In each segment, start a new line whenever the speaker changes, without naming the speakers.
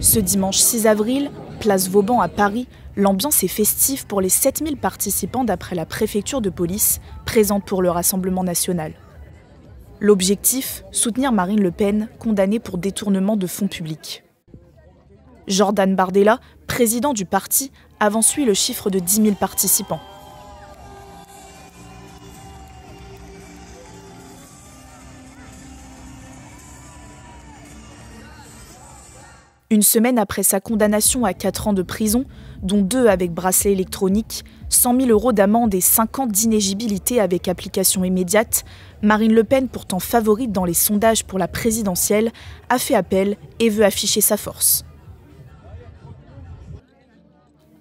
Ce dimanche 6 avril, place Vauban à Paris, l'ambiance est festive pour les 7000 participants d'après la préfecture de police, présente pour le Rassemblement national. L'objectif, soutenir Marine Le Pen, condamnée pour détournement de fonds publics. Jordan Bardella, président du parti, avance lui le chiffre de 10 000 participants. Une semaine après sa condamnation à 4 ans de prison, dont 2 avec bracelet électronique, 100 000 € d'amende et 5 ans d'inéligibilité avec application immédiate, Marine Le Pen, pourtant favorite dans les sondages pour la présidentielle, a fait appel et veut afficher sa force.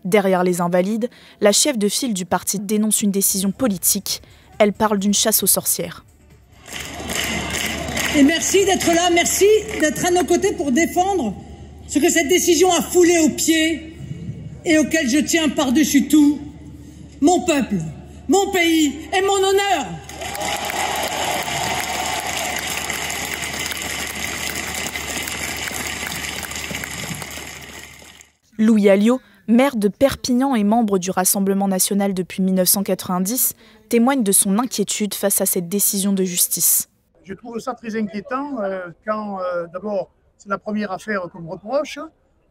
Derrière les Invalides, la chef de file du parti dénonce une décision politique. Elle parle d'une chasse aux sorcières.
Et merci d'être là, merci d'être à nos côtés pour défendre ce que cette décision a foulé aux pieds et auquel je tiens par-dessus tout mon peuple, mon pays et mon honneur.
Louis Alliot, maire de Perpignan et membre du Rassemblement national depuis 1990, témoigne de son inquiétude face à cette décision de justice.
Je trouve ça très inquiétant quand, d'abord, c'est la première affaire qu'on me reproche,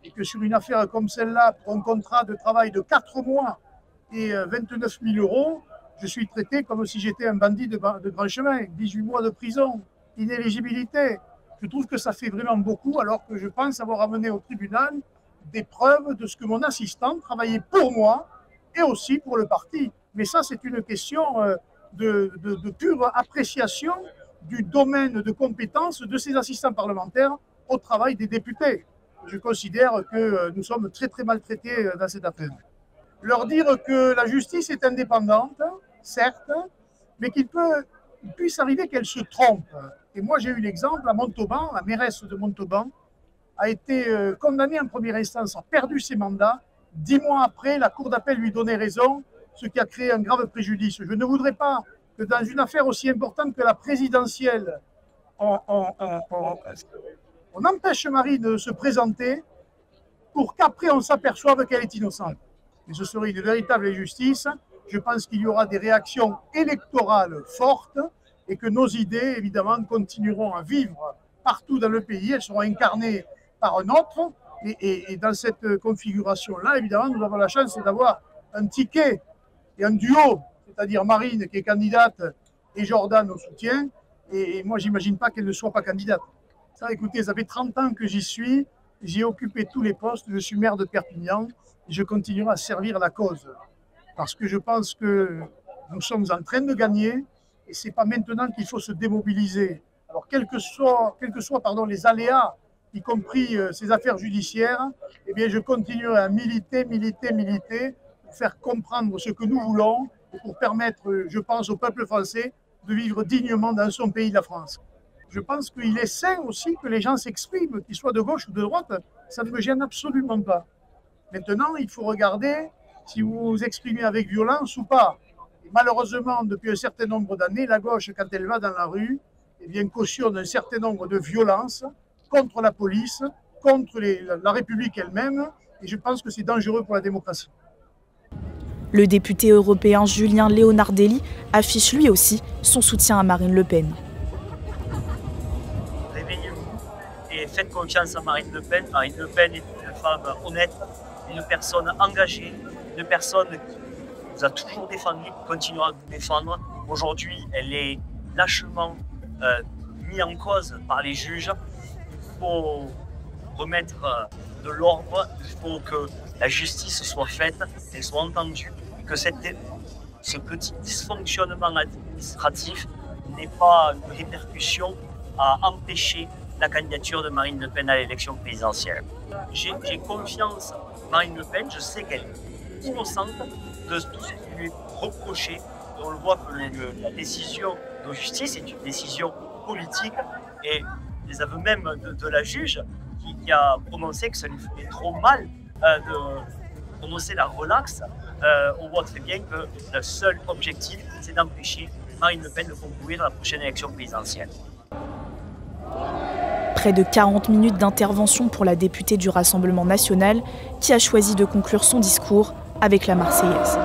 et que sur une affaire comme celle-là, pour un contrat de travail de 4 mois et 29 000 €, je suis traité comme si j'étais un bandit de grand chemin, 18 mois de prison, inéligibilité. Je trouve que ça fait vraiment beaucoup, alors que je pense avoir amené au tribunal des preuves de ce que mon assistant travaillait pour moi et aussi pour le parti. Mais ça, c'est une question de pure appréciation du domaine de compétences de ces assistants parlementaires au travail des députés. Je considère que nous sommes très très maltraités dans cette affaire. Leur dire que la justice est indépendante, certes, mais qu'il puisse arriver qu'elle se trompe. Et moi j'ai eu l'exemple à Montauban, la mairesse de Montauban a été condamnée en première instance, a perdu ses mandats. 10 mois après, la cour d'appel lui donnait raison, ce qui a créé un grave préjudice. Je ne voudrais pas que dans une affaire aussi importante que la présidentielle, on empêche Marine de se présenter pour qu'après on s'aperçoive qu'elle est innocente. Et ce serait une véritable injustice. Je pense qu'il y aura des réactions électorales fortes et que nos idées, évidemment, continueront à vivre partout dans le pays. Elles seront incarnées par un autre. Et dans cette configuration-là, évidemment, nous avons la chance d'avoir un ticket et un duo, c'est-à-dire Marine qui est candidate et Jordan au soutien. Et moi, j'imagine pas qu'elle ne soit pas candidate. Ça, écoutez, ça fait 30 ans que j'y suis, j'ai occupé tous les postes, je suis maire de Perpignan et je continuerai à servir la cause. Parce que je pense que nous sommes en train de gagner et ce n'est pas maintenant qu'il faut se démobiliser. Alors, quels que soient les aléas, y compris ces affaires judiciaires, eh bien, je continuerai à militer pour faire comprendre ce que nous voulons et pour permettre, je pense, au peuple français de vivre dignement dans son pays, la France. Je pense qu'il est sain aussi que les gens s'expriment, qu'ils soient de gauche ou de droite, ça ne me gêne absolument pas. Maintenant, il faut regarder si vous vous exprimez avec violence ou pas. Et malheureusement, depuis un certain nombre d'années, la gauche, quand elle va dans la rue, eh bien, cautionne un certain nombre de violences contre la police, contre la République elle-même, et je pense que c'est dangereux pour la démocratie.
Le député européen Julien Leonardelli affiche lui aussi son soutien à Marine Le Pen.
Réveillez-vous et faites confiance à Marine Le Pen. Marine Le Pen est une femme honnête, une personne engagée, une personne qui vous a toujours défendu, qui continuera à vous défendre. Aujourd'hui, elle est lâchement mise en cause par les juges. Il faut remettre de l'ordre, il faut que la justice soit faite, qu'elle soit entendue, que ce petit dysfonctionnement administratif n'ait pas une répercussion à empêcher la candidature de Marine Le Pen à l'élection présidentielle. J'ai confiance en Marine Le Pen, je sais qu'elle est innocente de tout ce qui lui est reproché. On le voit que la décision de justice est une décision politique et les aveux même de la juge qui a prononcé que ça lui fait trop mal de prononcer la relaxe. On voit très bien que le seul objectif, c'est d'empêcher Marine Le Pen de concourir à la prochaine élection présidentielle.
Près de 40 minutes d'intervention pour la députée du Rassemblement national qui a choisi de conclure son discours avec la Marseillaise.